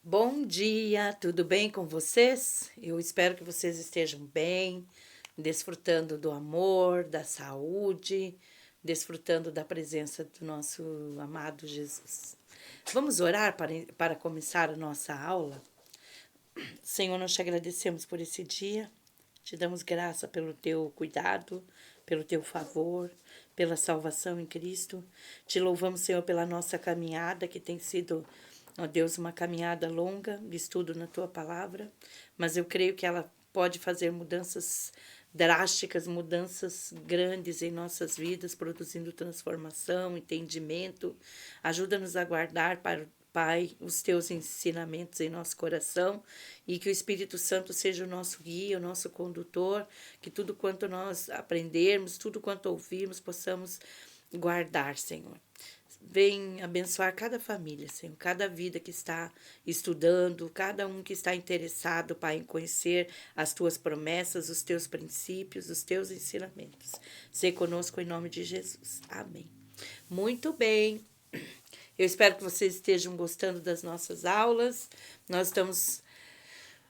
Bom dia, tudo bem com vocês? Eu espero que vocês estejam bem, desfrutando do amor, da saúde, desfrutando da presença do nosso amado Jesus. Vamos orar para começar a nossa aula? Senhor, nós te agradecemos por esse dia, te damos graça pelo teu cuidado, pelo teu favor, pela salvação em Cristo. Te louvamos, Senhor, pela nossa caminhada, que tem sido, ó Deus, uma caminhada longa de estudo na tua palavra, mas eu creio que ela pode fazer mudanças drásticas, mudanças grandes em nossas vidas, produzindo transformação, entendimento. Ajuda-nos a guardar para Pai, os teus ensinamentos em nosso coração e que o Espírito Santo seja o nosso guia, o nosso condutor, que tudo quanto nós aprendermos, tudo quanto ouvirmos, possamos guardar, Senhor. Vem abençoar cada família, Senhor, cada vida que está estudando, cada um que está interessado, Pai, em conhecer as tuas promessas, os teus princípios, os teus ensinamentos. Sê conosco em nome de Jesus. Amém. Muito bem. Eu espero que vocês estejam gostando das nossas aulas. Nós estamos,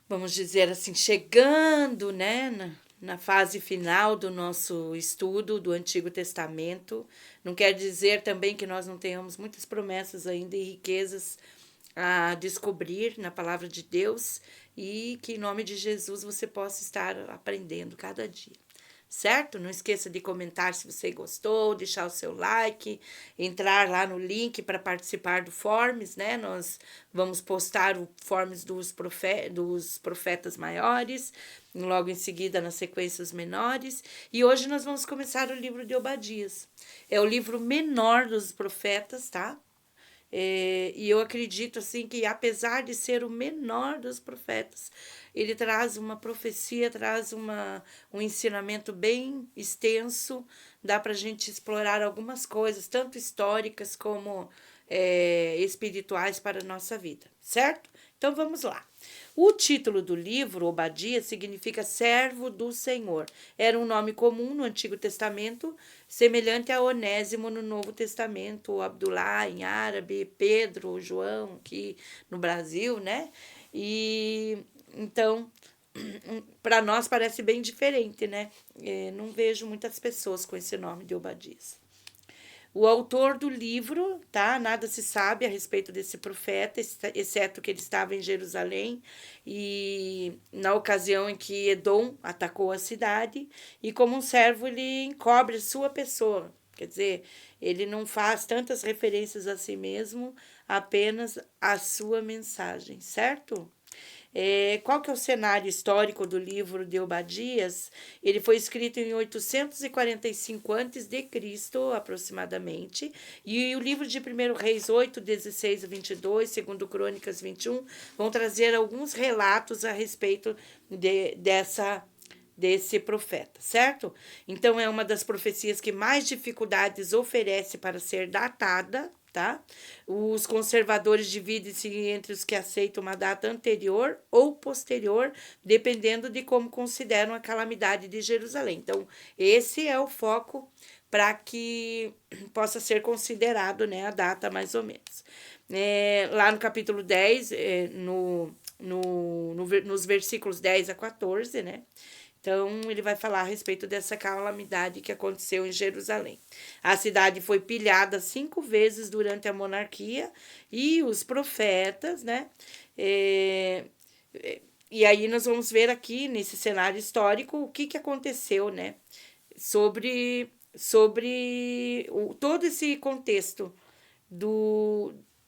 vamos dizer assim, chegando, né, na fase final do nosso estudo do Antigo Testamento. Não quer dizer também que nós não tenhamos muitas promessas ainda e riquezas a descobrir na palavra de Deus e que em nome de Jesus você possa estar aprendendo cada dia. Certo? Não esqueça de comentar se você gostou, deixar o seu like, entrar lá no link para participar do Forms, né? Nós vamos postar o Forms dos profetas maiores, logo em seguida na sequência os menores. E hoje nós vamos começar o livro de Obadias. É o livro menor dos profetas, tá? E eu acredito assim que apesar de ser o menor dos profetas, ele traz uma profecia, traz um ensinamento bem extenso, dá para a gente explorar algumas coisas, tanto históricas como espirituais para a nossa vida, certo? Então vamos lá. O título do livro, Obadias, significa servo do Senhor. Era um nome comum no Antigo Testamento, semelhante a Onésimo no Novo Testamento, Abdullah em árabe, Pedro, João aqui no Brasil, né? E então, para nós parece bem diferente, né? Não vejo muitas pessoas com esse nome de Obadias. O autor do livro, tá? Nada se sabe a respeito desse profeta, exceto que ele estava em Jerusalém e na ocasião em que Edom atacou a cidade e como um servo ele encobre sua pessoa. Quer dizer, ele não faz tantas referências a si mesmo, apenas a sua mensagem, certo? Qual que é o cenário histórico do livro de Obadias? Ele foi escrito em 845 a.C., aproximadamente, e o livro de 1 Reis 8, 16 a 22, segundo Crônicas 21, vão trazer alguns relatos a respeito desse profeta, certo? Então é uma das profecias que mais dificuldades oferece para ser datada, tá? Os conservadores dividem-se entre os que aceitam uma data anterior ou posterior, dependendo de como consideram a calamidade de Jerusalém. Então, esse é o foco para que possa ser considerado, né, a data mais ou menos. Lá no capítulo 10, nos versículos 10 a 14, né? Então, ele vai falar a respeito dessa calamidade que aconteceu em Jerusalém. A cidade foi pilhada 5 vezes durante a monarquia e os profetas, né? E aí nós vamos ver aqui nesse cenário histórico o que aconteceu, né? Sobre todo esse contexto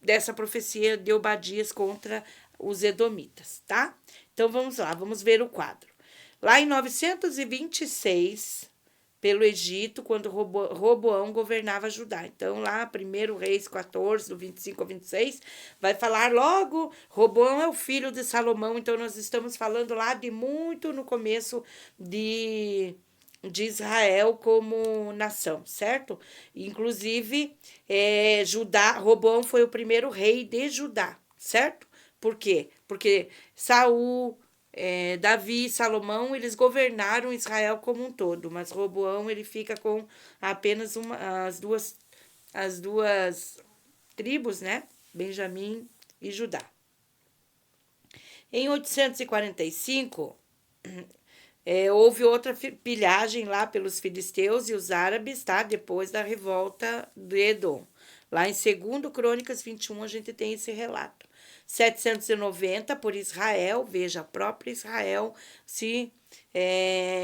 dessa profecia de Obadias contra os edomitas, tá? Então vamos lá, vamos ver o quadro. Lá em 926, pelo Egito, quando Roboão governava Judá. Então, lá, 1 Reis 14, do 25 ao 26, vai falar logo, Roboão é o filho de Salomão, então nós estamos falando lá de muito no começo de Israel como nação, certo? Inclusive, Roboão foi o primeiro rei de Judá, certo? Por quê? Porque Saul, Davi e Salomão, eles governaram Israel como um todo, mas Roboão ele fica com apenas as duas tribos, né? Benjamim e Judá. Em 845, houve outra pilhagem lá pelos filisteus e os árabes, tá? Depois da revolta de Edom. Lá em 2 Crônicas 21 a gente tem esse relato. 790 por Israel, veja, a própria Israel se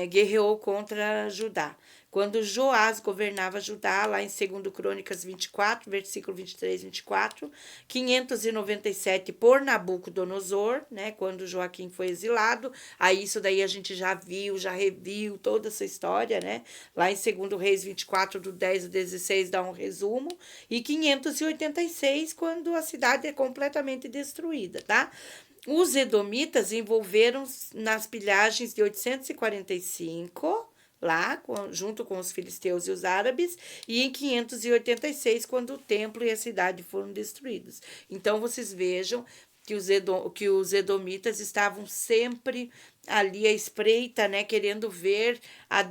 guerreou contra Judá. Quando Joás governava Judá, lá em 2 Crônicas 24, versículo 23 e 24, 597 por Nabucodonosor, né, quando Joaquim foi exilado, aí isso daí a gente já viu, já reviu toda essa história, né, lá em 2 Reis 24, do 10 ao 16, dá um resumo, e 586, quando a cidade é completamente destruída, tá? Os edomitas envolveram nas pilhagens de 845, lá, junto com os filisteus e os árabes, e em 586, quando o templo e a cidade foram destruídos. Então, vocês vejam que os edomitas estavam sempre ali à espreita, né, querendo ver a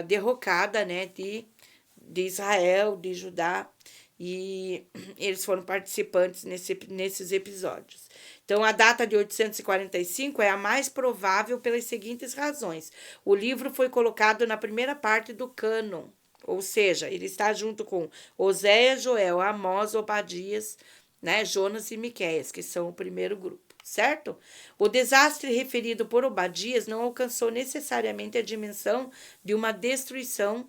derrocada, né, de Israel, de Judá, e eles foram participantes nesses episódios. Então, a data de 845 é a mais provável pelas seguintes razões. O livro foi colocado na primeira parte do cânon, ou seja, ele está junto com Oséias, Joel, Amós, Obadias, né, Jonas e Miqueias, que são o primeiro grupo, certo? O desastre referido por Obadias não alcançou necessariamente a dimensão de uma destruição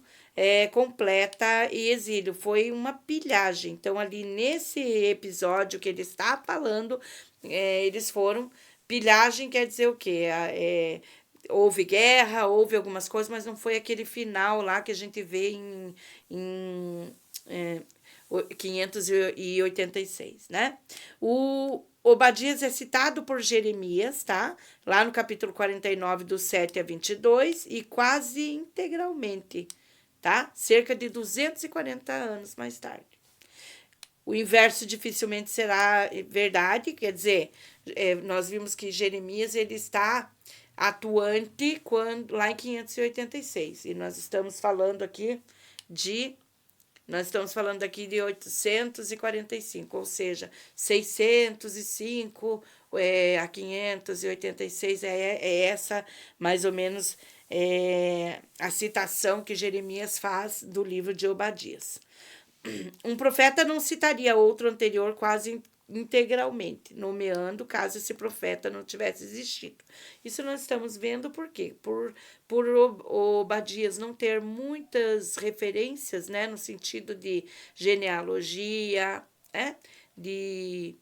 completa e exílio. Foi uma pilhagem. Então, ali nesse episódio que ele está falando, eles foram. Pilhagem quer dizer o quê? Houve guerra, houve algumas coisas, mas não foi aquele final lá que a gente vê em 586, né? O Obadias é citado por Jeremias, tá? Lá no capítulo 49, do 7 a 22, e quase integralmente, tá? Cerca de 240 anos mais tarde. O inverso dificilmente será verdade, quer dizer, nós vimos que Jeremias ele está atuante lá em 586, e nós estamos falando aqui de 845, ou seja, 605 a 586 essa mais ou menos a citação que Jeremias faz do livro de Obadias. Um profeta não citaria outro anterior quase integralmente, nomeando caso esse profeta não tivesse existido. Isso nós estamos vendo por quê? Por Obadias não ter muitas referências, né, no sentido de genealogia, né, de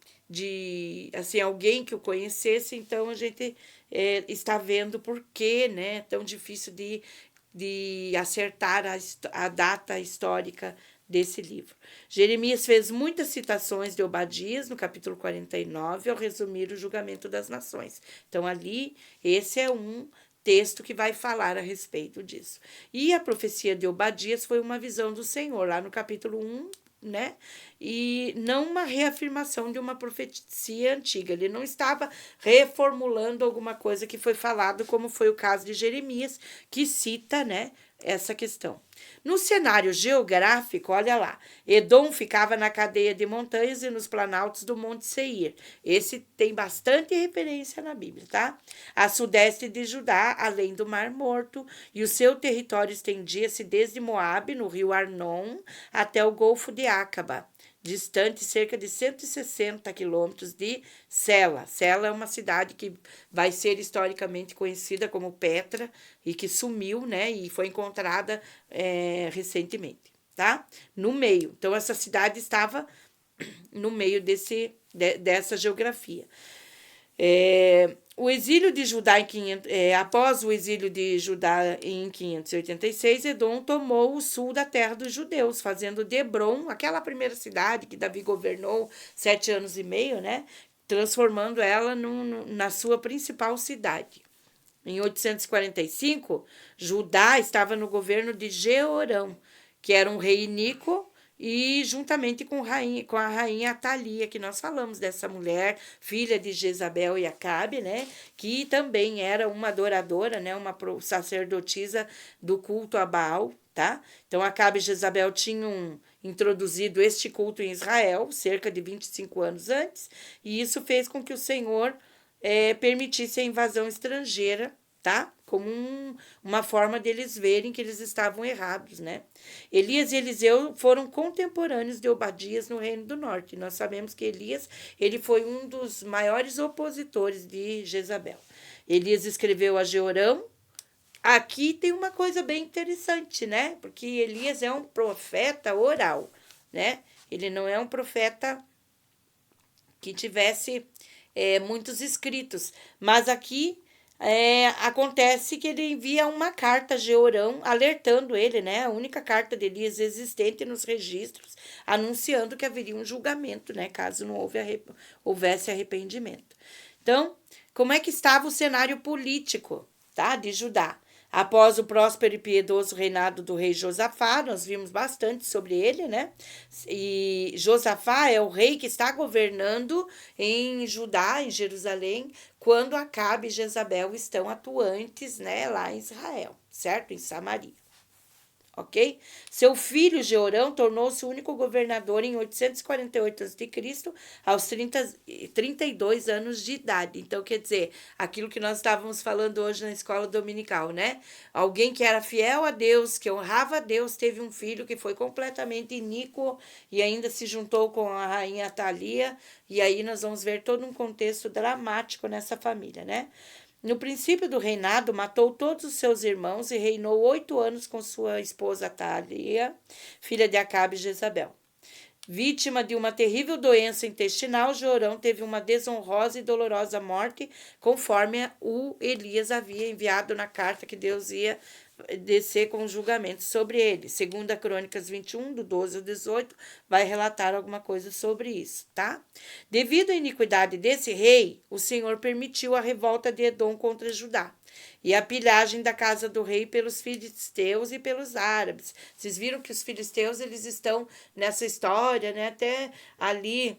assim, alguém que o conhecesse, então a gente está vendo por que, né, tão difícil de acertar a data histórica desse livro. Jeremias fez muitas citações de Obadias no capítulo 49 ao resumir o julgamento das nações. Então, ali, esse é um texto que vai falar a respeito disso. E a profecia de Obadias foi uma visão do Senhor, lá no capítulo 1, né? E não uma reafirmação de uma profecia antiga. Ele não estava reformulando alguma coisa que foi falado, como foi o caso de Jeremias, que cita, né, essa questão. No cenário geográfico, olha lá, Edom ficava na cadeia de montanhas e nos planaltos do Monte Seir. Esse tem bastante referência na Bíblia, tá? A sudeste de Judá, além do Mar Morto, e o seu território estendia-se desde Moabe, no rio Arnon, até o Golfo de Acaba, distante cerca de 160 quilômetros de Sela. Sela é uma cidade que vai ser historicamente conhecida como Petra e que sumiu, né, e foi encontrada recentemente, tá? No meio. Então, essa cidade estava no meio dessa geografia. O exílio de Judá após o exílio de Judá em 586, Edom tomou o sul da terra dos judeus, fazendo de Hebron, aquela primeira cidade que Davi governou 7 anos e meio, né? Transformando ela na sua principal cidade. Em 845, Judá estava no governo de Jeorão, que era um rei iníquo, e juntamente com a rainha Atalia, que nós falamos dessa mulher, filha de Jezabel e Acabe, né, que também era uma adoradora, né, uma sacerdotisa do culto a Baal, tá? Então, Acabe e Jezabel tinham introduzido este culto em Israel, cerca de 25 anos antes, e isso fez com que o Senhor permitisse a invasão estrangeira, tá? Como uma forma deles verem que eles estavam errados, né? Elias e Eliseu foram contemporâneos de Obadias no Reino do Norte. Nós sabemos que Elias, ele foi um dos maiores opositores de Jezabel. Elias escreveu a Jeorão. Aqui tem uma coisa bem interessante, né? Porque Elias é um profeta oral, né? Ele não é um profeta que tivesse muitos escritos. Mas aqui acontece que ele envia uma carta a Jeorão, alertando ele, né? A única carta de Elias existente nos registros, anunciando que haveria um julgamento, né? Caso não houvesse arrependimento. Então, como é que estava o cenário político, tá? De Judá? Após o próspero e piedoso reinado do rei Josafá, nós vimos bastante sobre ele, né? E Josafá é o rei que está governando em Judá, em Jerusalém, quando Acabe e Jezabel estão atuantes, né, lá em Israel, certo? Em Samaria. Ok? Seu filho Jeorão tornou-se o único governador em 848 a.C., aos 32 anos de idade. Então, quer dizer, aquilo que nós estávamos falando hoje na escola dominical, né? Alguém que era fiel a Deus, que honrava a Deus, teve um filho que foi completamente iníquo e ainda se juntou com a rainha Atalia. E aí nós vamos ver todo um contexto dramático nessa família, né? No princípio do reinado, matou todos os seus irmãos e reinou 8 anos com sua esposa Atalia, filha de Acabe e Jezabel. Vítima de uma terrível doença intestinal, Jeorão teve uma desonrosa e dolorosa morte, conforme o Elias havia enviado na carta que Deus ia descer com julgamento sobre ele. Segunda Crônicas 21, do 12 ao 18, vai relatar alguma coisa sobre isso, tá? Devido à iniquidade desse rei, o Senhor permitiu a revolta de Edom contra Judá e a pilhagem da casa do rei pelos filisteus e pelos árabes. Vocês viram que os filisteus, eles estão nessa história, né? Até ali,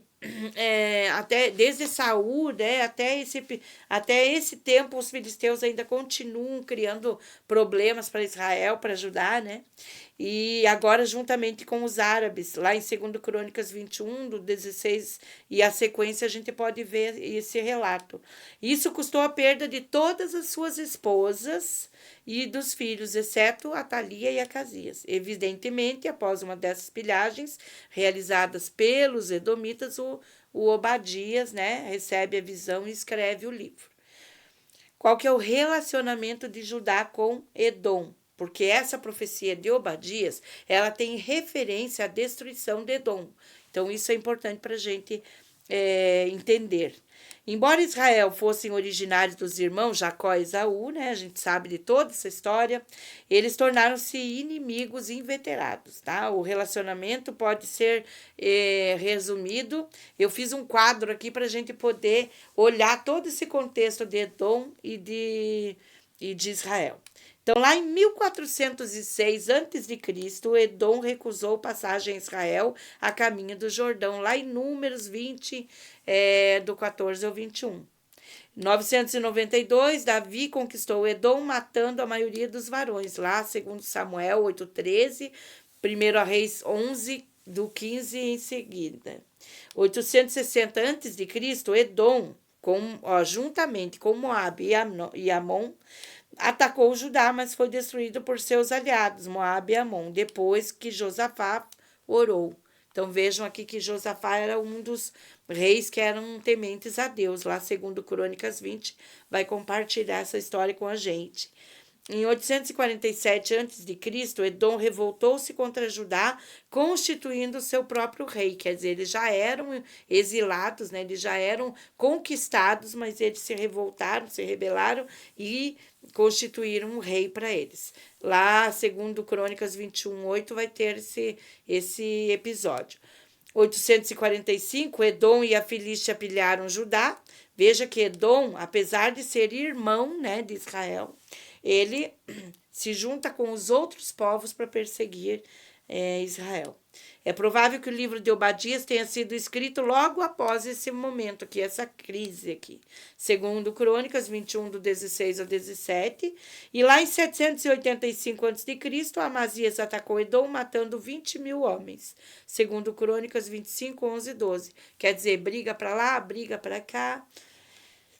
até desde Saul, né? Até esse tempo, os filisteus ainda continuam criando problemas para Israel, para Judá, né? E agora, juntamente com os árabes, lá em 2 Crônicas 21, do 16, e a sequência, a gente pode ver esse relato. Isso custou a perda de todas as suas esposas e dos filhos, exceto Atalia e Acasias. Evidentemente, após uma dessas pilhagens, realizadas pelos edomitas, o Obadias, né, recebe a visão e escreve o livro. Qual que é o relacionamento de Judá com Edom? Porque essa profecia de Obadias, ela tem referência à destruição de Edom. Então, isso é importante para a gente entender. Embora Israel fossem originários dos irmãos Jacó e Esaú, né, a gente sabe de toda essa história, eles tornaram-se inimigos inveterados, tá? O relacionamento pode ser resumido. Eu fiz um quadro aqui para a gente poder olhar todo esse contexto de Edom e de Israel. Então, lá em 1406 a.C., Edom recusou passagem a Israel a caminho do Jordão, lá em Números 20, do 14 ao 21. Em 992, Davi conquistou Edom, matando a maioria dos varões, lá, segundo Samuel 8,13, 1 Reis 11, do 15 em seguida. 860 a.C., Edom, juntamente com Moabe e Amon, atacou Judá, mas foi destruído por seus aliados, Moabe e Amon, depois que Josafá orou. Então vejam aqui que Josafá era um dos reis que eram tementes a Deus. Lá, segundo Crônicas 20, vai compartilhar essa história com a gente. Em 847 a.C., Edom revoltou-se contra Judá, constituindo seu próprio rei. Quer dizer, eles já eram exilados, né? Eles já eram conquistados, mas eles se revoltaram, se rebelaram e constituíram um rei para eles. Lá, segundo Crônicas 21:8, vai ter esse episódio. 845, Edom e a Filístia pilharam Judá. Veja que Edom, apesar de ser irmão, né, de Israel, ele se junta com os outros povos para perseguir Israel. É provável que o livro de Obadias tenha sido escrito logo após esse momento aqui, essa crise aqui. Segundo Crônicas 21, do 16 ao 17. E lá em 785 a.C., Amazias atacou Edom, matando 20.000 homens. Segundo Crônicas 25, 11 e 12. Quer dizer, briga para lá, briga para cá.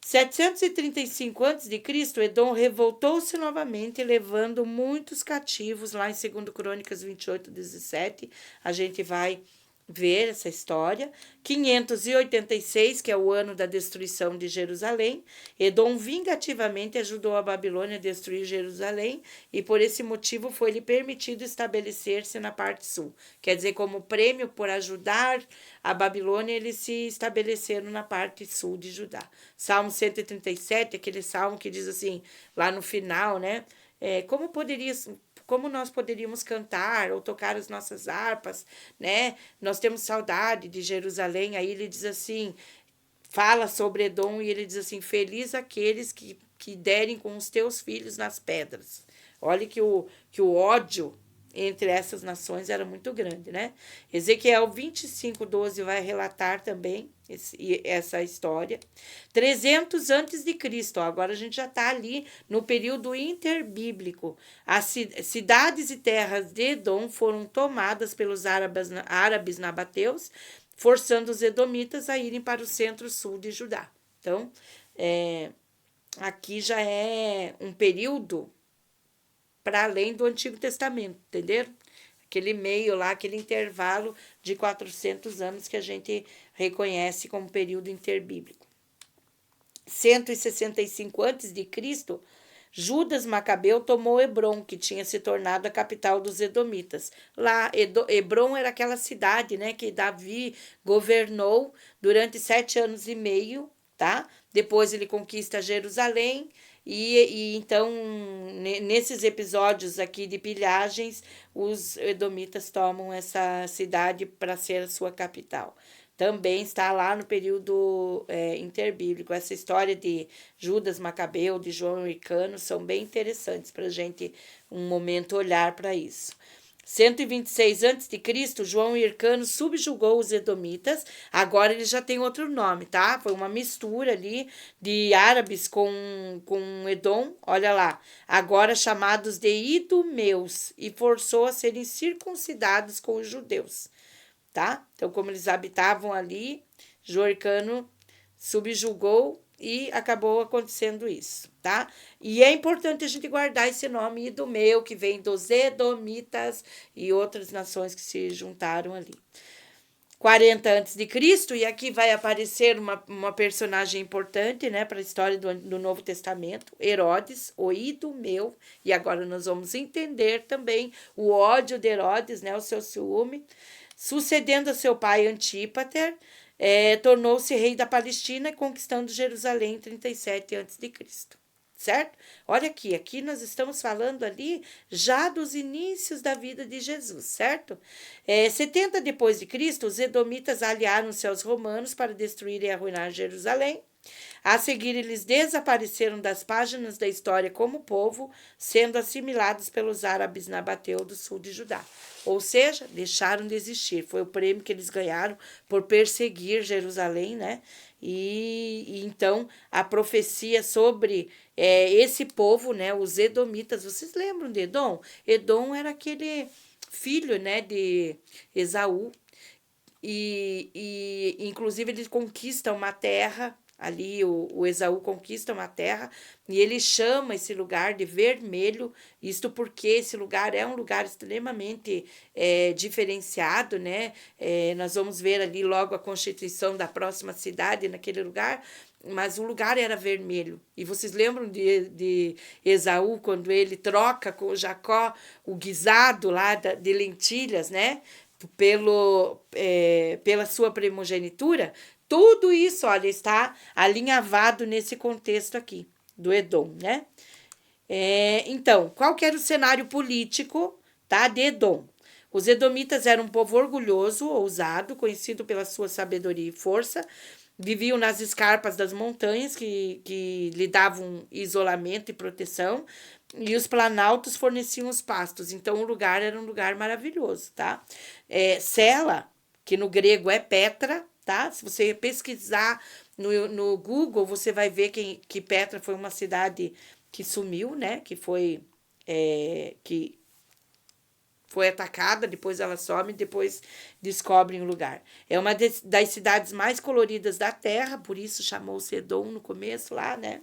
735 a.C., Edom revoltou-se novamente, levando muitos cativos, lá em 2 Crônicas 28:17, a gente vai ver essa história. 586, que é o ano da destruição de Jerusalém, Edom vingativamente ajudou a Babilônia a destruir Jerusalém e por esse motivo foi-lhe permitido estabelecer-se na parte sul. Quer dizer, como prêmio por ajudar a Babilônia, eles se estabeleceram na parte sul de Judá. Salmo 137, aquele salmo que diz assim, lá no final, né? Como nós poderíamos cantar ou tocar as nossas harpas, né? Nós temos saudade de Jerusalém. Aí ele diz assim, fala sobre Edom e ele diz assim, feliz aqueles que derem com os teus filhos nas pedras. Olha que o ódio entre essas nações era muito grande, né? Ezequiel 25:12 vai relatar também essa história. 300 antes de Cristo, agora a gente já está ali no período interbíblico. As cidades e terras de Edom foram tomadas pelos árabes nabateus, forçando os edomitas a irem para o centro-sul de Judá. Então, aqui já é um período para além do Antigo Testamento, entenderam? Aquele meio lá, aquele intervalo de 400 anos que a gente reconhece como período interbíblico. 165 a.C., Judas Macabeu tomou Hebrom, que tinha se tornado a capital dos edomitas. Lá, Hebrom era aquela cidade, né, que Davi governou durante 7 anos e meio, tá? Depois ele conquista Jerusalém, e então, nesses episódios aqui de pilhagens, os edomitas tomam essa cidade para ser a sua capital. Também está lá no período interbíblico. Essa história de Judas Macabeu, de João Hircano, são bem interessantes para a gente, um momento, olhar para isso. 126 a.C., João Hircano subjugou os edomitas. Agora ele já tem outro nome, tá? Foi uma mistura ali de árabes com Edom, olha lá. Agora chamados de idumeus, e forçou a serem circuncidados com os judeus, tá? Então, como eles habitavam ali, João Hircano subjugou e acabou acontecendo isso, tá? E é importante a gente guardar esse nome Idumeu, que vem dos edomitas e outras nações que se juntaram ali. 40 a.C., e aqui vai aparecer uma personagem importante, né, para a história do Novo Testamento, Herodes, o Idumeu, e agora nós vamos entender também o ódio de Herodes, né, o seu ciúme. Sucedendo a seu pai Antípater, tornou-se rei da Palestina, conquistando Jerusalém em 37 a.C., certo? Olha aqui nós estamos falando ali já dos inícios da vida de Jesus, certo? 70 depois de Cristo, os edomitas aliaram-se aos romanos para destruir e arruinar Jerusalém. A seguir, eles desapareceram das páginas da história como povo, sendo assimilados pelos árabes nabateu do sul de Judá. Ou seja, deixaram de existir. Foi o prêmio que eles ganharam por perseguir Jerusalém, né? E então a profecia sobre esse povo, né? Os edomitas. Vocês lembram de Edom? Edom era aquele filho, né, de Esaú. E inclusive ele conquista uma terra. Ali o Esaú conquista uma terra e ele chama esse lugar de vermelho, isto porque esse lugar é um lugar extremamente diferenciado, né? Nós vamos ver ali logo a constituição da próxima cidade naquele lugar, mas o lugar era vermelho. E vocês lembram de Esaú, quando ele troca com Jacó o guisado lá de lentilhas, né? Pela sua primogenitura? Tudo isso, olha, está alinhavado nesse contexto aqui, do Edom, né? Então, qual que era o cenário político, tá, de Edom? Os edomitas eram um povo orgulhoso, ousado, conhecido pela sua sabedoria e força, viviam nas escarpas das montanhas que lhe davam isolamento e proteção, e os planaltos forneciam os pastos, então o lugar era um lugar maravilhoso, tá? Sela, que no grego é Petra, tá? Se você pesquisar no Google, você vai ver que Petra foi uma cidade que sumiu, né? Que foi que foi atacada, depois ela some, depois descobrem o lugar. É uma das cidades mais coloridas da terra, por isso chamou-se Edom no começo lá, né?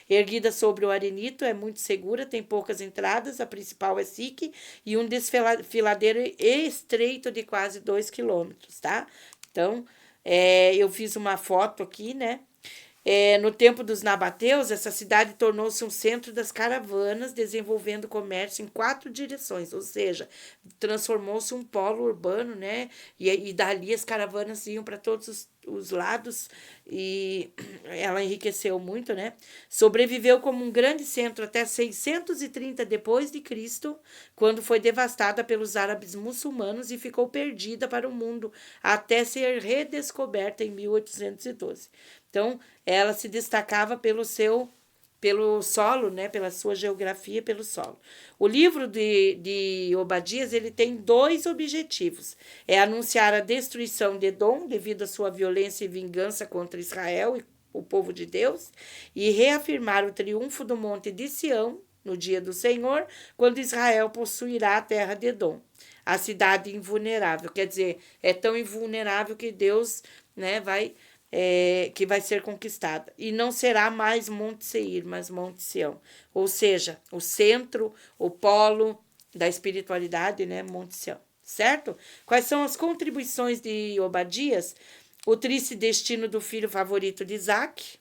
Erguida sobre o arenito, é muito segura, tem poucas entradas, a principal é Sique, e um desfiladeiro estreito de quase 2 quilômetros, tá? Então, eu fiz uma foto aqui, né? No tempo dos nabateus, essa cidade tornou-se um centro das caravanas, desenvolvendo comércio em 4 direções, ou seja, transformou-se um polo urbano, né? E dali as caravanas iam para todos os lados e ela enriqueceu muito, né? Sobreviveu como um grande centro até 630 depois de Cristo, quando foi devastada pelos árabes muçulmanos e ficou perdida para o mundo até ser redescoberta em 1812. Então, ela se destacava pelo solo, né, pela sua geografia, pelo solo. O livro de Obadias, ele tem 2 objetivos. É anunciar a destruição de Edom, devido à sua violência e vingança contra Israel e o povo de Deus, e reafirmar o triunfo do monte de Sião, no dia do Senhor, quando Israel possuirá a terra de Edom, a cidade invulnerável. Quer dizer, é tão invulnerável que Deus, né, que vai ser conquistada. E não será mais Monte Seir, mas Monte Sião. Ou seja, o centro, o polo da espiritualidade, né? Monte Sião. Certo? Quais são as contribuições de Obadias? O triste destino do filho favorito de Isaac.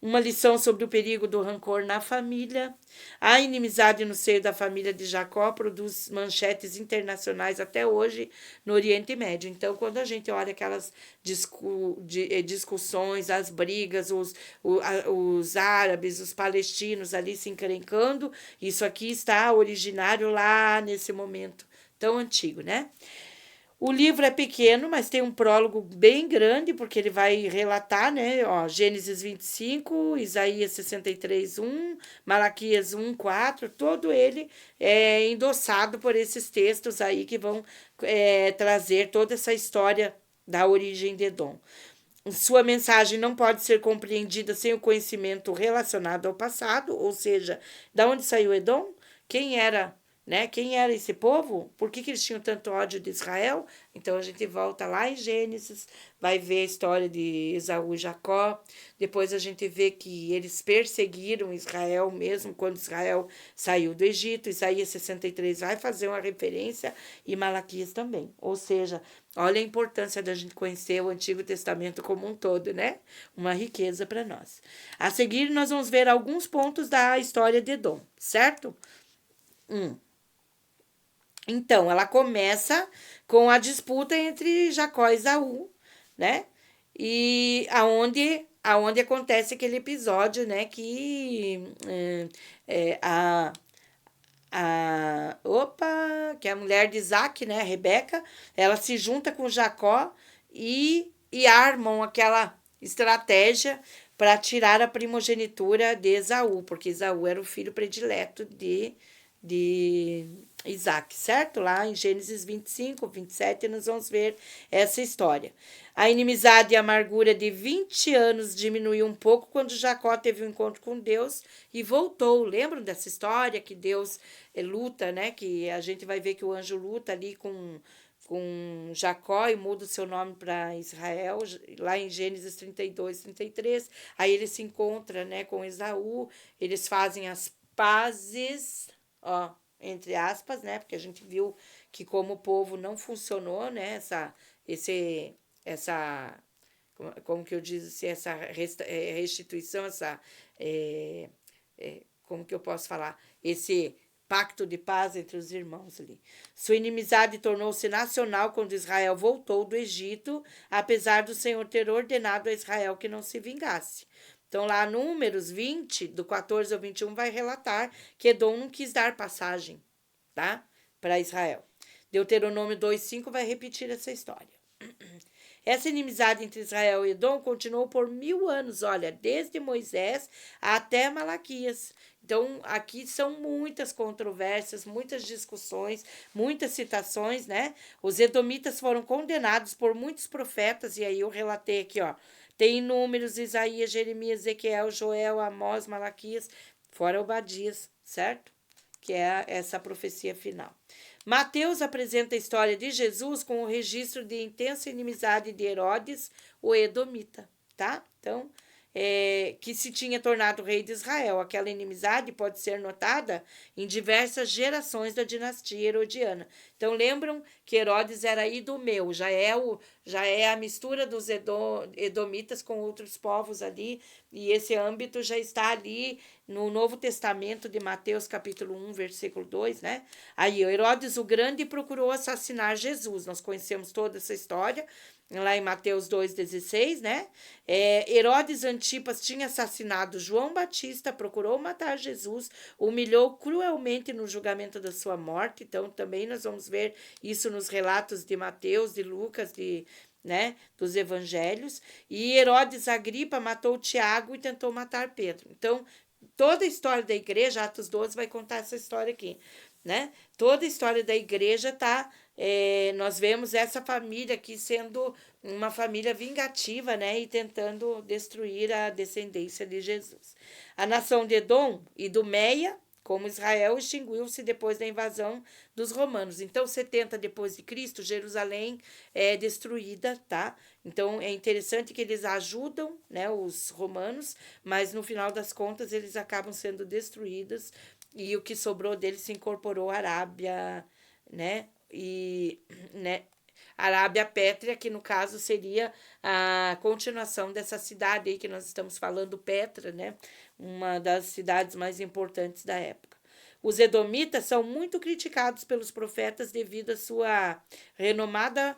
Uma lição sobre o perigo do rancor na família. A inimizade no seio da família de Jacó produz manchetes internacionais até hoje no Oriente Médio. Então, quando a gente olha aquelas discussões, as brigas, os árabes, os palestinos ali se encrencando, isso aqui está originário lá nesse momento tão antigo, né? O livro é pequeno, mas tem um prólogo bem grande, porque ele vai relatar, né? Ó, Gênesis 25, Isaías 63, 1, Malaquias 1, 4, todo ele é endossado por esses textos aí que vão trazer toda essa história da origem de Edom. Sua mensagem não pode ser compreendida sem o conhecimento relacionado ao passado, ou seja, da onde saiu Edom, quem era, né? Quem era esse povo? Por que eles tinham tanto ódio de Israel? Então a gente volta lá em Gênesis, vai ver a história de Esaú e Jacó. Depois a gente vê que eles perseguiram Israel mesmo quando Israel saiu do Egito. Isaías 63 vai fazer uma referência e Malaquias também. Ou seja, olha a importância da gente conhecer o Antigo Testamento como um todo, né? Uma riqueza para nós. A seguir, nós vamos ver alguns pontos da história de Edom, certo? Então, ela começa com a disputa entre Jacó e Esaú, né? E aonde acontece aquele episódio, né? Que que a mulher de Isaac, né? A Rebeca, ela se junta com Jacó e armam aquela estratégia para tirar a primogenitura de Esaú, porque Esaú era o filho predileto de Isaac, certo? Lá em Gênesis 25, 27, nós vamos ver essa história. A inimizade e a amargura de 20 anos diminuiu um pouco quando Jacó teve um encontro com Deus e voltou. Lembram dessa história que Deus luta, né? Que a gente vai ver que o anjo luta ali com Jacó e muda o seu nome para Israel, lá em Gênesis 32, 33. Aí ele se encontra, né, com Esaú, eles fazem as pazes, ó, entre aspas, né? Porque a gente viu que como o povo não funcionou, né? Essa como que eu disse, essa restituição, como que eu posso falar? Esse pacto de paz entre os irmãos ali. Sua inimizade tornou-se nacional quando Israel voltou do Egito, apesar do Senhor ter ordenado a Israel que não se vingasse. Então, lá Números 20, do 14 ao 21, vai relatar que Edom não quis dar passagem, tá? Para Israel. Deuteronômio 2,5 vai repetir essa história. Essa inimizade entre Israel e Edom continuou por 1000 anos, olha, desde Moisés até Malaquias. Então, aqui são muitas controvérsias, muitas discussões, muitas citações, né? Os edomitas foram condenados por muitos profetas, e aí eu relatei aqui, ó. Tem Números, Isaías, Jeremias, Ezequiel, Joel, Amós, Malaquias, fora Obadias, certo? Que é essa profecia final. Mateus apresenta a história de Jesus com o registro de intensa inimizade de Herodes, o Edomita, tá? Então, que se tinha tornado rei de Israel. Aquela inimizade pode ser notada em diversas gerações da dinastia herodiana. Então, lembram que Herodes era idumeu, já é a mistura dos edomitas com outros povos ali, e esse âmbito já está ali no Novo Testamento de Mateus capítulo 1, versículo 2, né? Aí, Herodes o Grande procurou assassinar Jesus. Nós conhecemos toda essa história, lá em Mateus 2,16, né? Herodes Antipas tinha assassinado João Batista, procurou matar Jesus, humilhou cruelmente no julgamento da sua morte. Então, também nós vamos ver isso nos relatos de Mateus, de Lucas, né, dos evangelhos. E Herodes Agripa matou Tiago e tentou matar Pedro. Então, toda a história da igreja, Atos 12 vai contar essa história aqui, né? Toda a história da igreja tá, nós vemos essa família aqui sendo uma família vingativa, né? E tentando destruir a descendência de Jesus. A nação de Edom e do Meia, como Israel, extinguiu-se depois da invasão dos romanos. Então, 70 depois de Cristo, Jerusalém é destruída, tá? Então, é interessante que eles ajudam, né, os romanos, mas no final das contas eles acabam sendo destruídos e o que sobrou deles se incorporou à Arábia, né? E, né, Arábia Pétrea, que no caso seria a continuação dessa cidade aí que nós estamos falando, Petra, né? Uma das cidades mais importantes da época. Os edomitas são muito criticados pelos profetas devido à sua renomada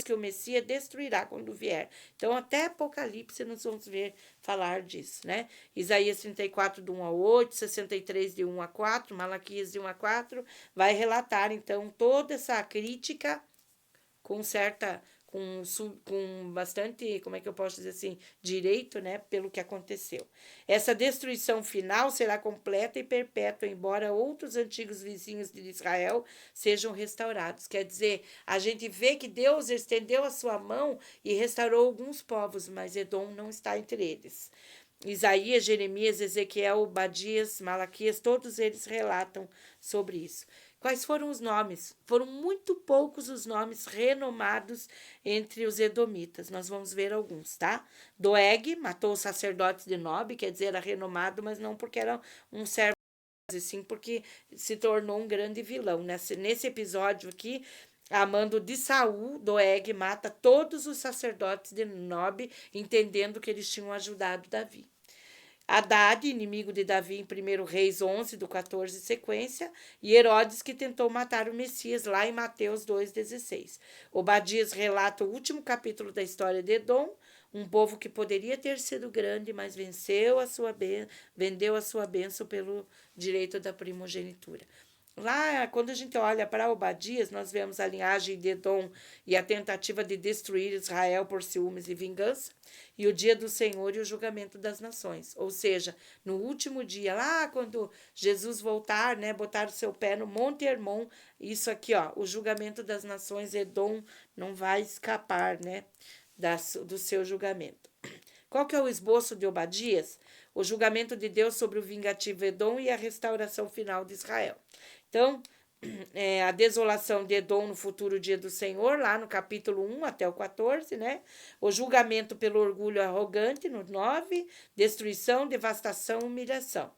que o Messias destruirá quando vier. Então, até Apocalipse nós vamos ver falar disso, né? Isaías 34, do 1 ao 8, 63, de 1 a 4, Malaquias, de 1 a 4, vai relatar, então, toda essa crítica com bastante, como é que eu posso dizer assim, direito, né, pelo que aconteceu. Essa destruição final será completa e perpétua, embora outros antigos vizinhos de Israel sejam restaurados. Quer dizer, a gente vê que Deus estendeu a sua mão e restaurou alguns povos, mas Edom não está entre eles. Isaías, Jeremias, Ezequiel, Obadias, Malaquias, todos eles relatam sobre isso. Quais foram os nomes? Foram muito poucos os nomes renomados entre os edomitas. Nós vamos ver alguns, tá? Doeg matou os sacerdotes de Nob, quer dizer, era renomado, mas não porque era um servo, sim porque se tornou um grande vilão. Nesse episódio aqui, a mando de Saul, Doeg mata todos os sacerdotes de Nob, entendendo que eles tinham ajudado Davi. Haddad, inimigo de Davi em 1 Reis 11, do 14 sequência, e Herodes, que tentou matar o Messias, lá em Mateus 2,16. Obadias relata o último capítulo da história de Edom, um povo que poderia ter sido grande, mas vendeu a sua bênção pelo direito da primogenitura. Lá, quando a gente olha para Obadias, nós vemos a linhagem de Edom e a tentativa de destruir Israel por ciúmes e vingança, e o dia do Senhor e o julgamento das nações. Ou seja, no último dia, lá quando Jesus voltar, né, botar o seu pé no Monte Hermon, isso aqui, ó, o julgamento das nações, Edom não vai escapar, né, do seu julgamento. Qual que é o esboço de Obadias? O julgamento de Deus sobre o vingativo Edom e a restauração final de Israel. Então, a desolação de Edom no futuro dia do Senhor, lá no capítulo 1 até o 14, né? O julgamento pelo orgulho arrogante, no 9, destruição, devastação, humilhação.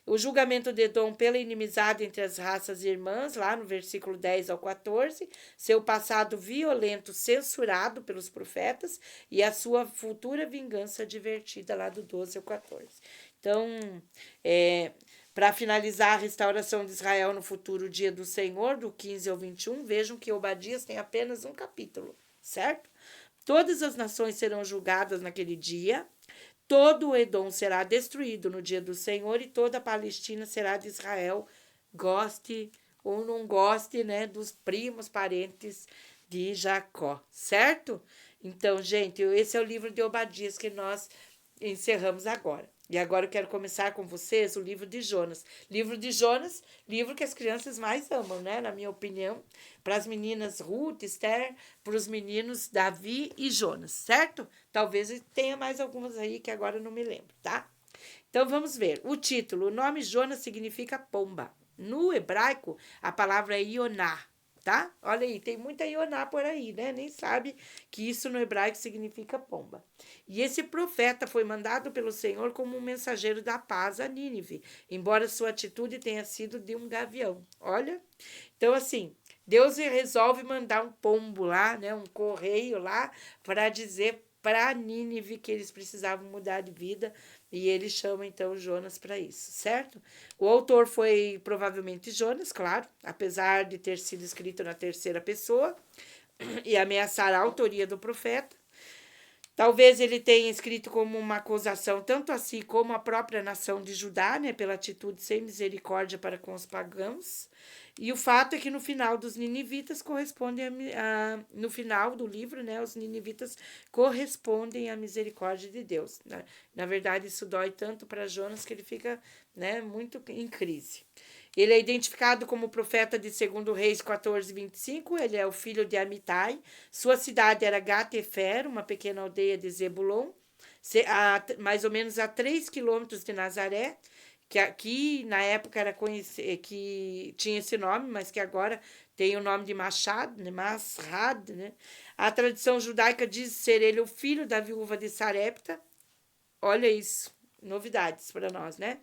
O julgamento de Edom pela inimizade entre as raças irmãs, lá no versículo 10 ao 14, seu passado violento censurado pelos profetas e a sua futura vingança advertida, lá do 12 ao 14. Então, para finalizar a restauração de Israel no futuro dia do Senhor, do 15 ao 21, vejam que Obadias tem apenas um capítulo, certo? Todas as nações serão julgadas naquele dia, todo o Edom será destruído no dia do Senhor e toda a Palestina será de Israel, goste ou não goste, né, dos primos parentes de Jacó, certo? Então, gente, esse é o livro de Obadias que nós encerramos agora. E agora eu quero começar com vocês o livro de Jonas. Livro de Jonas, livro que as crianças mais amam, né? Na minha opinião. Para as meninas Ruth, Esther, para os meninos Davi e Jonas, certo? Talvez tenha mais algumas aí que agora eu não me lembro, tá? Então vamos ver. O título, o nome Jonas significa pomba. No hebraico, a palavra é Ioná, tá? Olha aí, tem muita Ioná por aí, né? Nem sabe que isso no hebraico significa pomba. E esse profeta foi mandado pelo Senhor como um mensageiro da paz a Nínive, embora sua atitude tenha sido de um gavião. Olha, então assim, Deus resolve mandar um pombo lá, né? Um correio lá para dizer para Nínive que eles precisavam mudar de vida, e ele chama então Jonas para isso, certo? O autor foi provavelmente Jonas, claro, apesar de ter sido escrito na terceira pessoa e ameaçar a autoria do profeta. Talvez ele tenha escrito como uma acusação tanto a si como a própria nação de Judá, né, pela atitude sem misericórdia para com os pagãos. E o fato é que no final dos ninivitas correspondem no final do livro, né, os ninivitas correspondem à misericórdia de Deus. Né? Na verdade, isso dói tanto para Jonas que ele fica, né, muito em crise. Ele é identificado como profeta de 2 Reis 14:25. Ele é o filho de Amitai. Sua cidade era Gat-Hefer, uma pequena aldeia de Zebulon, mais ou menos a 3 quilômetros de Nazaré, que aqui na época era que tinha esse nome, mas que agora tem o nome de Mashad, né? Masrad, né? A tradição judaica diz ser ele o filho da viúva de Sarepta. Olha isso, novidades para nós, né?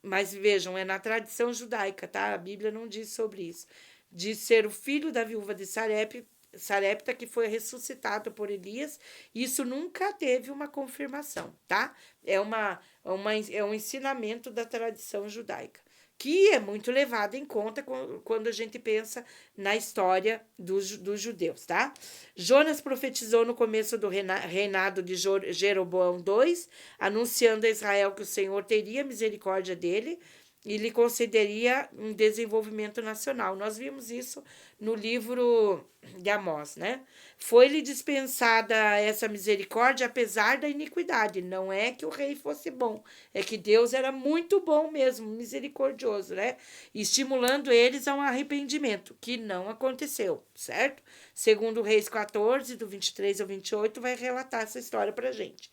Mas vejam, é na tradição judaica, tá? A Bíblia não diz sobre isso. Diz ser o filho da viúva de Sarepta, que foi ressuscitado por Elias. Isso nunca teve uma confirmação, tá? É um ensinamento da tradição judaica, que é muito levado em conta quando a gente pensa na história dos judeus, tá? Jonas profetizou no começo do reinado de Jeroboão II, anunciando a Israel que o Senhor teria misericórdia dele e lhe concederia um desenvolvimento nacional. Nós vimos isso no livro de Amós, né? Foi-lhe dispensada essa misericórdia apesar da iniquidade. Não é que o rei fosse bom, é que Deus era muito bom mesmo, misericordioso, né? Estimulando eles a um arrependimento, que não aconteceu, certo? Segundo Reis 14, do 23 ao 28, vai relatar essa história pra gente.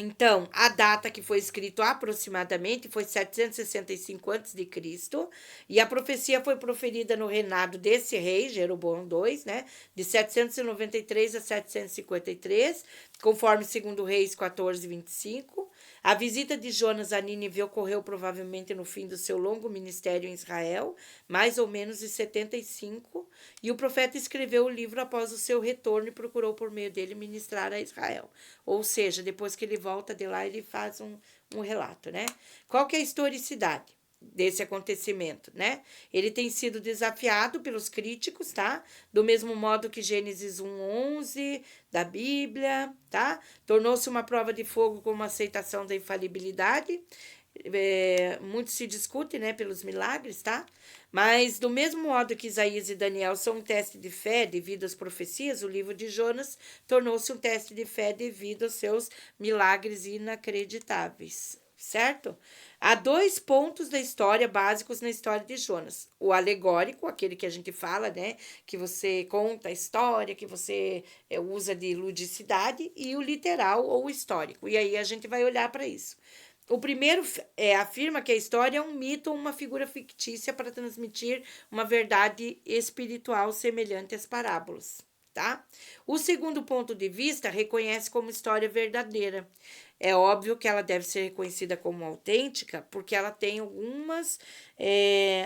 Então, a data que foi escrito aproximadamente foi 765 a.C., e a profecia foi proferida no reinado desse rei, Jeroboão II, né, de 793 a 753, conforme 2 Reis 14:25. A visita de Jonas a Nínive ocorreu provavelmente no fim do seu longo ministério em Israel, mais ou menos em 75, e o profeta escreveu o livro após o seu retorno e procurou por meio dele ministrar a Israel. Ou seja, depois que ele volta de lá, ele faz um relato, né? Qual que é a historicidade desse acontecimento, né? Ele tem sido desafiado pelos críticos, tá? Do mesmo modo que Gênesis 1:11 da Bíblia, tá? Tornou-se uma prova de fogo com uma aceitação da infalibilidade. Muito se discute, né, pelos milagres, tá? Mas do mesmo modo que Isaías e Daniel são um teste de fé devido às profecias, o livro de Jonas tornou-se um teste de fé devido aos seus milagres inacreditáveis, certo? Há 2 pontos da história básicos na história de Jonas. O alegórico, aquele que a gente fala, né? Que você conta a história, que você usa de ludicidade, e o literal ou histórico. E aí a gente vai olhar para isso. O primeiro afirma que a história é um mito ou uma figura fictícia para transmitir uma verdade espiritual semelhante às parábolas, tá? O segundo ponto de vista reconhece como história verdadeira. É óbvio que ela deve ser reconhecida como autêntica, porque ela tem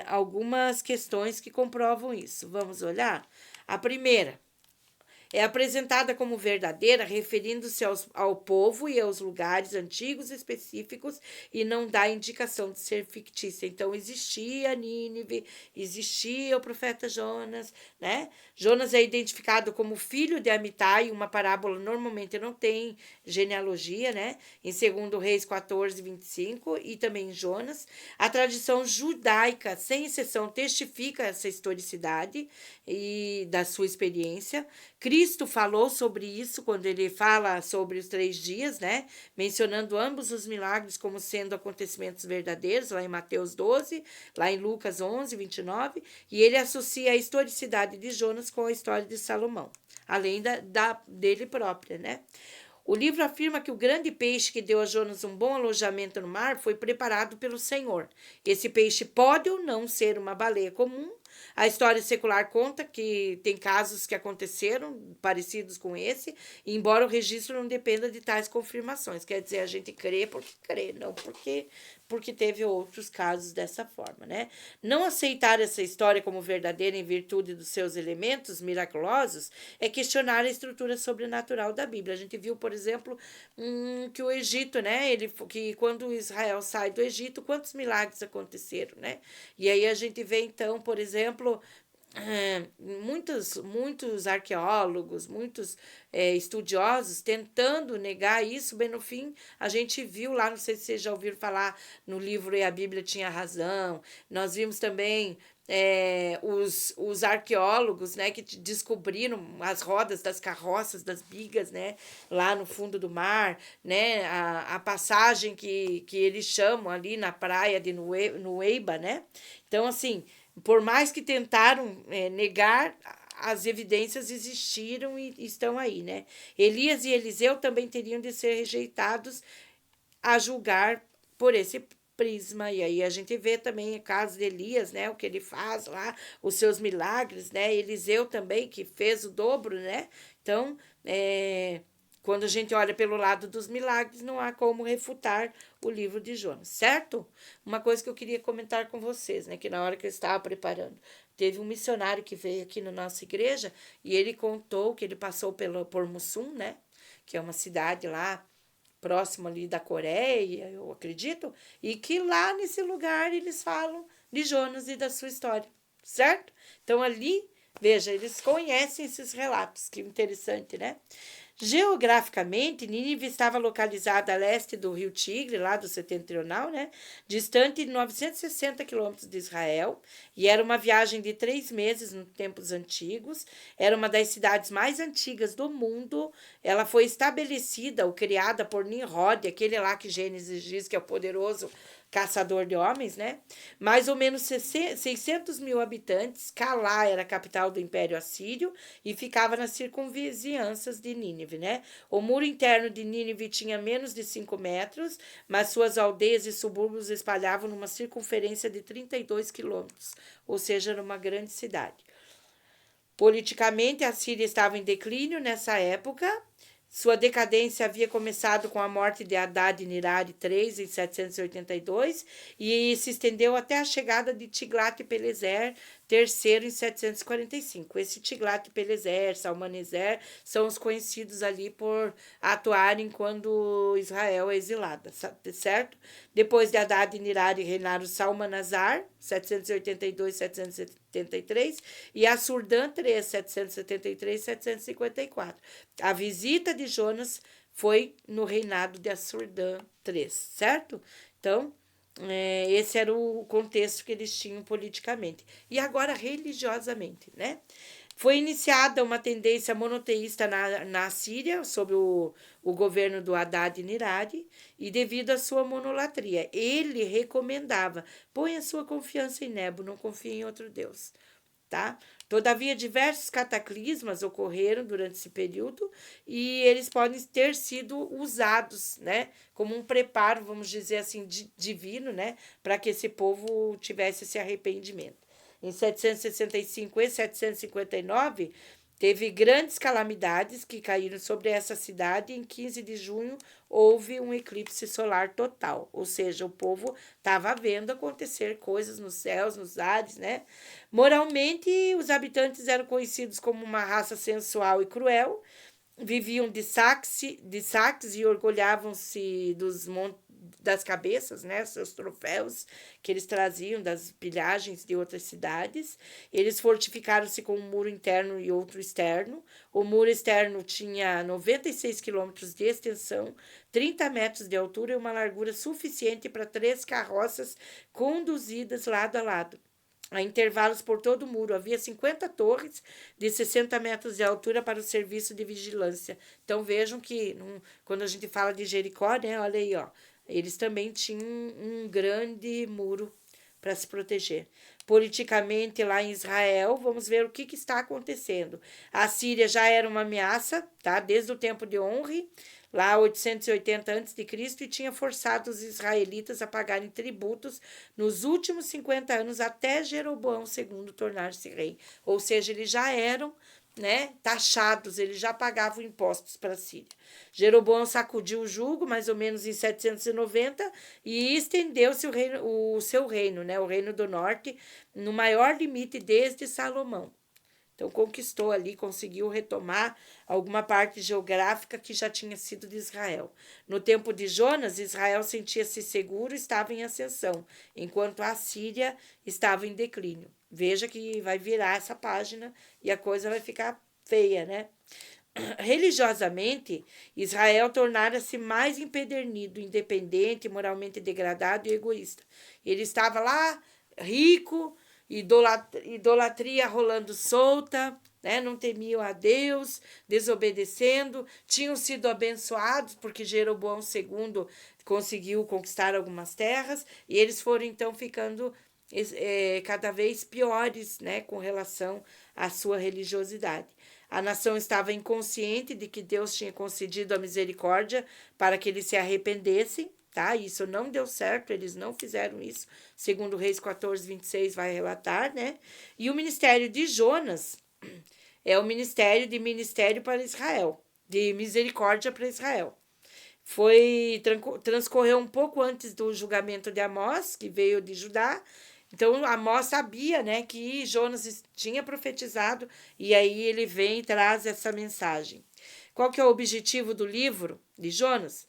algumas questões que comprovam isso. Vamos olhar? A primeira é apresentada como verdadeira, referindo-se ao povo e aos lugares antigos específicos, e não dá indicação de ser fictícia. Então, existia Nínive, existia o profeta Jonas, né? Jonas é identificado como filho de Amitai, uma parábola normalmente não tem genealogia, né? Em 2 Reis 14:25, e também em Jonas. A tradição judaica, sem exceção, testifica essa historicidade e da sua experiência. Cristo falou sobre isso quando ele fala sobre os 3 dias, né? Mencionando ambos os milagres como sendo acontecimentos verdadeiros, lá em Mateus 12, lá em Lucas 11:29, e ele associa a historicidade de Jonas com a história de Salomão, além dele própria, né? O livro afirma que o grande peixe que deu a Jonas um bom alojamento no mar foi preparado pelo Senhor. Esse peixe pode ou não ser uma baleia comum. A história secular conta que tem casos que aconteceram parecidos com esse, embora o registro não dependa de tais confirmações. Quer dizer, a gente crê porque crê, não porque teve outros casos dessa forma, né? Não aceitar essa história como verdadeira em virtude dos seus elementos miraculosos é questionar a estrutura sobrenatural da Bíblia. A gente viu, por exemplo, que o Egito, né? Que quando Israel sai do Egito, quantos milagres aconteceram, né? E aí a gente vê então, por exemplo, muitos arqueólogos, muitos estudiosos tentando negar isso, bem no fim a gente viu lá, não sei se vocês já ouviram falar no livro E a Bíblia Tinha Razão, nós vimos também os arqueólogos, né, que descobriram as rodas das carroças, das bigas, né, lá no fundo do mar, né, a passagem que eles chamam ali na praia de Nueiba, né, então assim, por mais que tentaram negar, as evidências existiram e estão aí, né? Elias e Eliseu também teriam de ser rejeitados a julgar por esse prisma. E aí a gente vê também o caso de Elias, né? O que ele faz lá, os seus milagres, né? Eliseu também, que fez o dobro, né? Então, quando a gente olha pelo lado dos milagres, não há como refutar o livro de Jonas, certo? Uma coisa que eu queria comentar com vocês, né? Que na hora que eu estava preparando, teve um missionário que veio aqui na nossa igreja e ele contou que ele passou por Mussum, né? Que é uma cidade lá próximo ali da Coreia, eu acredito, e que lá nesse lugar eles falam de Jonas e da sua história, certo? Então ali, veja, eles conhecem esses relatos, que interessante, né? Geograficamente, Nínive estava localizada a leste do rio Tigre, lá do setentrional, né? Distante de 960 quilômetros de Israel, e era uma viagem de 3 meses nos tempos antigos. Era uma das cidades mais antigas do mundo. Ela foi estabelecida ou criada por Nimrod, aquele lá que Gênesis diz que é o poderoso caçador de homens, né? Mais ou menos 600 mil habitantes. Calá era a capital do Império Assírio e ficava nas circunvizinhanças de Nínive, né? O muro interno de Nínive tinha menos de 5 metros, mas suas aldeias e subúrbios espalhavam numa circunferência de 32 quilômetros, ou seja, era uma grande cidade. Politicamente, a Síria estava em declínio nessa época. Sua decadência havia começado com a morte de Haddad-Nirari III em 782 e se estendeu até a chegada de Tiglat-Pileser III em 745. Esse Tiglat-Pileser, Salmaneser, são os conhecidos ali por atuarem quando Israel é exilada, certo? Depois de Haddad-Nirari reinaram Salmanasar, 782-773, e Assurdan III, 773-754. A visita de Jonas foi no reinado de Assurdan III, certo? Então, esse era o contexto que eles tinham politicamente. E agora, religiosamente, né? Foi iniciada uma tendência monoteísta na Síria, sob o governo do Haddad-Nirari, e devido à sua monolatria. Ele recomendava, ponha sua confiança em Nebo, não confie em outro Deus. Tá? Todavia, diversos cataclismas ocorreram durante esse período e eles podem ter sido usados, né, como um preparo, vamos dizer assim, divino, né, para que esse povo tivesse esse arrependimento. Em 765 e 759, teve grandes calamidades que caíram sobre essa cidade e em 15 de junho houve um eclipse solar total, ou seja, o povo estava vendo acontecer coisas nos céus, nos ares, né? Moralmente, os habitantes eram conhecidos como uma raça sensual e cruel, viviam de saques e orgulhavam-se das cabeças, né, seus troféus que eles traziam das pilhagens de outras cidades. Eles fortificaram-se com um muro interno e outro externo. O muro externo tinha 96 quilômetros de extensão, 30 metros de altura e uma largura suficiente para 3 carroças conduzidas lado a lado. A intervalos por todo o muro. Havia 50 torres de 60 metros de altura para o serviço de vigilância. Então, vejam que quando a gente fala de Jericó, né, olha aí, ó, eles também tinham um grande muro para se proteger. Politicamente, lá em Israel, vamos ver o que está acontecendo. A Síria já era uma ameaça, tá? Desde o tempo de Onri. lá 880 a.C., e tinha forçado os israelitas a pagarem tributos nos últimos 50 anos até Jeroboão II tornar-se rei. Ou seja, eles já eram, né, taxados, eles já pagavam impostos para a Síria. Jeroboão sacudiu o jugo, mais ou menos em 790, e estendeu-se o seu reino, né, o reino do norte, no maior limite desde Salomão. Então, conquistou ali, conseguiu retomar alguma parte geográfica que já tinha sido de Israel. No tempo de Jonas, Israel sentia-se seguro e estava em ascensão, enquanto a Síria estava em declínio. Veja que vai virar essa página e a coisa vai ficar feia, né? Religiosamente, Israel tornara-se mais empedernido, independente, moralmente degradado e egoísta. Ele estava lá, rico, idolatria rolando solta, né? Não temiam a Deus, desobedecendo, tinham sido abençoados porque Jeroboão II conseguiu conquistar algumas terras, e eles foram então ficando cada vez piores, né, com relação à sua religiosidade. A nação estava inconsciente de que Deus tinha concedido a misericórdia para que eles se arrependessem, tá? Isso não deu certo, eles não fizeram isso, segundo Reis 14, 26 vai relatar, né? E o ministério de Jonas é o ministério para Israel, de misericórdia para Israel. Transcorreu um pouco antes do julgamento de Amós, que veio de Judá. Então, Amós sabia, né, que Jonas tinha profetizado, e aí ele vem e traz essa mensagem. Qual que é o objetivo do livro de Jonas?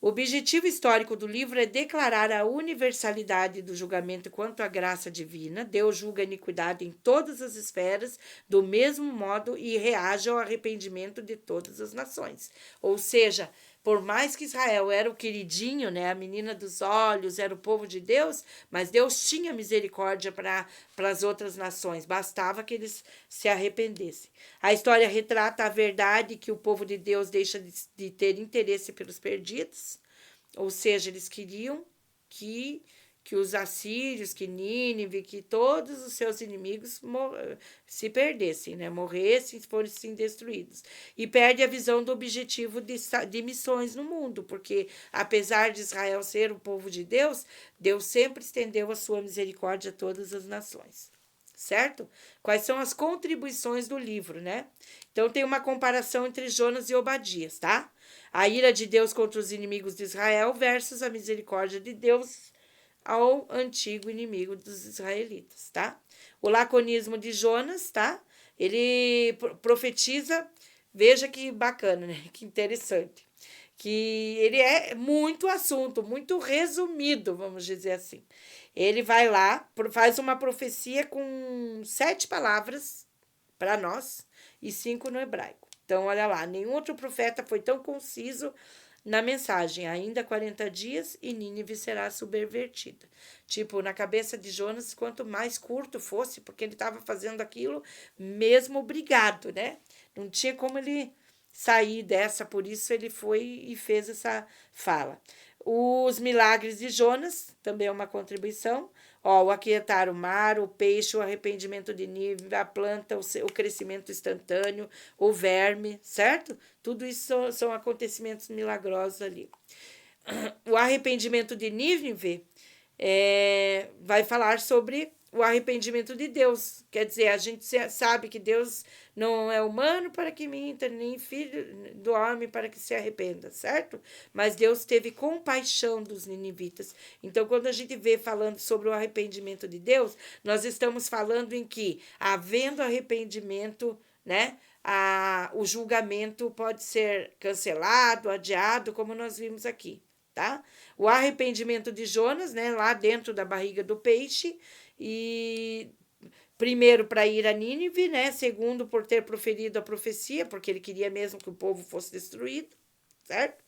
O objetivo histórico do livro é declarar a universalidade do julgamento quanto à graça divina. Deus julga a iniquidade em todas as esferas, do mesmo modo, e reage ao arrependimento de todas as nações. Ou seja, por mais que Israel era o queridinho, né, a menina dos olhos, era o povo de Deus, mas Deus tinha misericórdia para as outras nações, bastava que eles se arrependessem. A história retrata a verdade que o povo de Deus deixa de ter interesse pelos perdidos, ou seja, eles queriam que os assírios, que Nínive, que todos os seus inimigos se perdessem, né? Morressem, fossem destruídos. E perde a visão do objetivo de missões no mundo, porque apesar de Israel ser o povo de Deus, Deus sempre estendeu a sua misericórdia a todas as nações. Certo? Quais são as contribuições do livro, né? Então tem uma comparação entre Jonas e Obadias, tá? A ira de Deus contra os inimigos de Israel versus a misericórdia de Deus ao antigo inimigo dos israelitas, tá? O laconismo de Jonas, tá? Ele profetiza, veja que bacana, né? Que interessante. Que ele é muito assunto, muito resumido, vamos dizer assim. Ele vai lá, faz uma profecia com 7 palavras para nós e 5 no hebraico. Então, olha lá, nenhum outro profeta foi tão conciso na mensagem. Ainda 40 dias e Nínive será subvertida. Tipo, na cabeça de Jonas, quanto mais curto fosse, porque ele estava fazendo aquilo mesmo obrigado, né? Não tinha como ele sair dessa, por isso ele foi e fez essa fala. Os milagres de Jonas, também é uma contribuição. Ó, o aquietar o mar, o peixe, o arrependimento de Nínive, a planta, o crescimento instantâneo, o verme, certo? Tudo isso são acontecimentos milagrosos ali. O arrependimento de Nínive vai falar sobre o arrependimento de Deus. Quer dizer, a gente sabe que Deus não é humano para que minta, nem filho do homem para que se arrependa, certo? Mas Deus teve compaixão dos ninivitas. Então, quando a gente vê falando sobre o arrependimento de Deus, nós estamos falando em que, havendo arrependimento, né, o julgamento pode ser cancelado, adiado, como nós vimos aqui, tá? O arrependimento de Jonas, né, lá dentro da barriga do peixe, e primeiro para ir a Nínive, né? Segundo por ter proferido a profecia, porque ele queria mesmo que o povo fosse destruído, certo?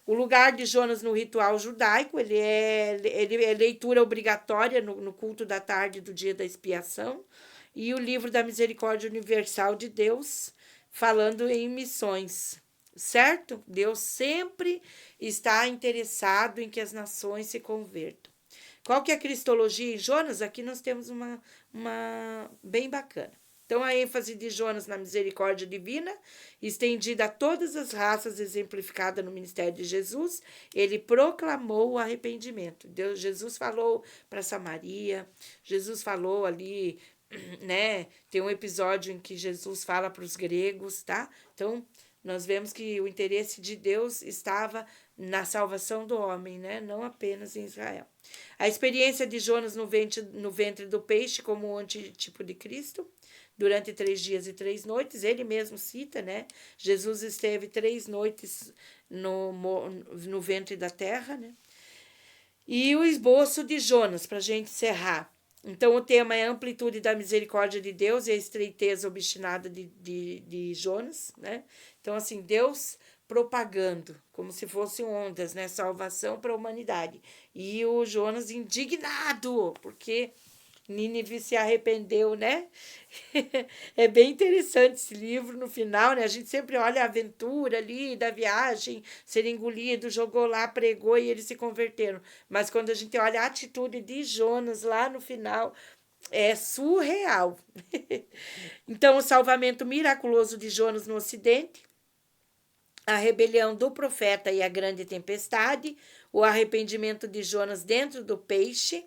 O lugar de Jonas no ritual judaico, ele é leitura obrigatória no culto da tarde do dia da expiação, e o livro da misericórdia universal de Deus, falando em missões, certo? Deus sempre está interessado em que as nações se convertam. Qual que é a cristologia em Jonas? Aqui nós temos uma bem bacana, Então, a ênfase de Jonas na misericórdia divina, estendida a todas as raças, exemplificada no ministério de Jesus, ele proclamou o arrependimento. Jesus falou para Samaria, Jesus falou ali, né? Tem um episódio em que Jesus fala para os gregos, tá? Então, nós vemos que o interesse de Deus estava na salvação do homem, né? Não apenas em Israel. A experiência de Jonas no ventre do peixe como o antitípico de Cristo, durante 3 dias e 3 noites, ele mesmo cita, né? Jesus esteve 3 noites no ventre da terra, né? E o esboço de Jonas, para a gente encerrar. Então, o tema é a amplitude da misericórdia de Deus e a estreiteza obstinada de Jonas, né? Então, assim, Deus propagando, como se fossem ondas, né? Salvação para a humanidade. E o Jonas indignado, porque Nínive se arrependeu, né? É bem interessante esse livro no final, né? A gente sempre olha a aventura ali da viagem, ser engolido, jogou lá, pregou e eles se converteram. Mas quando a gente olha a atitude de Jonas lá no final, é surreal. Então, o salvamento miraculoso de Jonas no Ocidente, a rebelião do profeta e a grande tempestade, o arrependimento de Jonas dentro do peixe,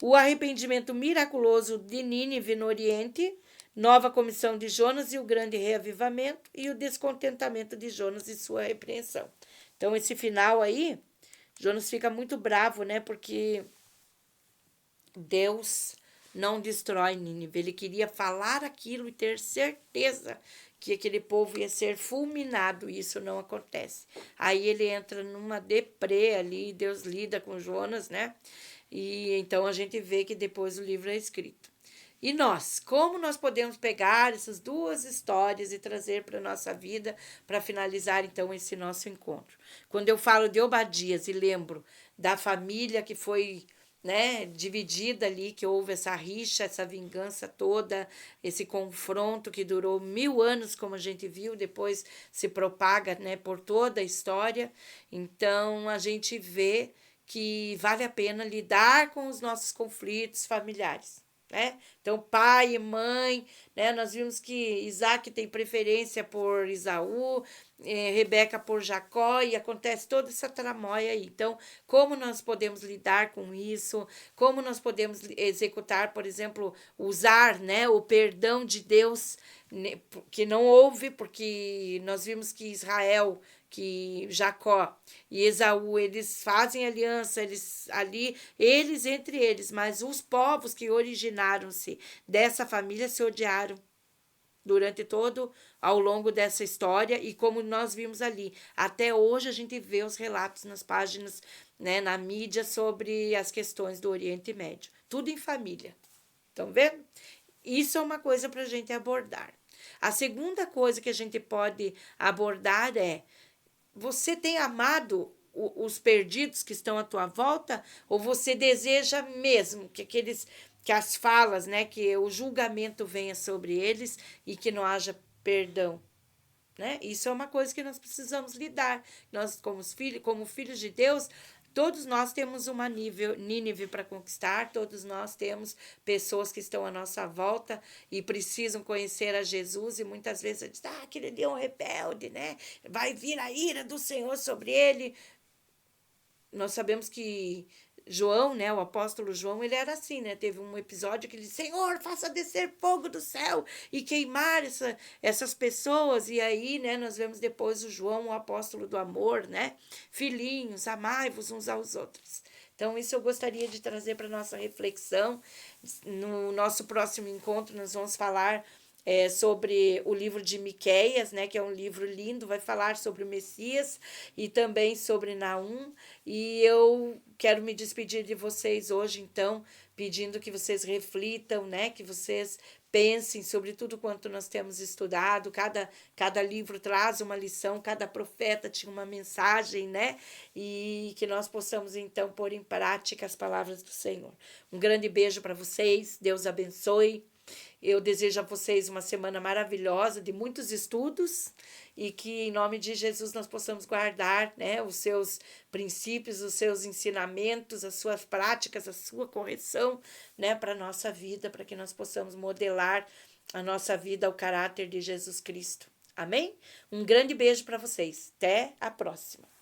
o arrependimento miraculoso de Nínive no Oriente, nova comissão de Jonas e o grande reavivamento, e o descontentamento de Jonas e sua repreensão. Então, esse final aí, Jonas fica muito bravo, né? Porque Deus não destrói Nínive. Ele queria falar aquilo e ter certeza que aquele povo ia ser fulminado, e isso não acontece. Aí ele entra numa deprê ali, Deus lida com Jonas, né? E então a gente vê que depois o livro é escrito. E nós, como nós podemos pegar essas duas histórias e trazer para a nossa vida para finalizar então esse nosso encontro? Quando eu falo de Obadias e lembro da família que foi, né, dividida ali, que houve essa rixa, essa vingança toda, esse confronto que durou 1000 anos, como a gente viu, depois se propaga, né, por toda a história. Então a gente vê que vale a pena lidar com os nossos conflitos familiares, né? Então, pai e mãe, né? Nós vimos que Isaac tem preferência por Esaú, Rebeca por Jacó, e acontece toda essa tramóia aí. Então, como nós podemos lidar com isso? Como nós podemos executar, por exemplo, usar, né, o perdão de Deus, né, que não houve, porque nós vimos que Israel, que Jacó e Esaú, eles fazem aliança, eles entre eles, mas os povos que originaram-se dessa família se odiaram durante todo ao longo dessa história, e como nós vimos ali, até hoje a gente vê os relatos nas páginas, né, na mídia sobre as questões do Oriente Médio, tudo em família. Estão vendo? Isso é uma coisa para a gente abordar. A segunda coisa que a gente pode abordar é: você tem amado os perdidos que estão à tua volta, ou você deseja mesmo que as falas, né, que o julgamento venha sobre eles e que não haja perdão, né? Isso é uma coisa que nós precisamos lidar. Nós, como filhos de Deus, todos nós temos uma Nínive para conquistar, todos nós temos pessoas que estão à nossa volta e precisam conhecer a Jesus, e muitas vezes a gente diz: aquele ali é um rebelde, né? Vai vir a ira do Senhor sobre ele. Nós sabemos que João, né, o apóstolo João, ele era assim, né? Teve um episódio que ele disse: Senhor, faça descer fogo do céu e queimar essas pessoas. E aí, né, nós vemos depois o João, o apóstolo do amor, né? Filhinhos, amai-vos uns aos outros. Então, isso eu gostaria de trazer para a nossa reflexão. No nosso próximo encontro, nós vamos falar sobre o livro de Miqueias, né, que é um livro lindo, vai falar sobre o Messias e também sobre Naum. E eu quero me despedir de vocês hoje, então, pedindo que vocês reflitam, né, que vocês pensem sobre tudo quanto nós temos estudado. Cada livro traz uma lição, cada profeta tinha uma mensagem, né? E que nós possamos, então, pôr em prática as palavras do Senhor. Um grande beijo para vocês, Deus abençoe. Eu desejo a vocês uma semana maravilhosa, de muitos estudos, e que, em nome de Jesus, nós possamos guardar, né, os seus princípios, os seus ensinamentos, as suas práticas, a sua correção, né, para a nossa vida, para que nós possamos modelar a nossa vida ao caráter de Jesus Cristo. Amém? Um grande beijo para vocês. Até a próxima.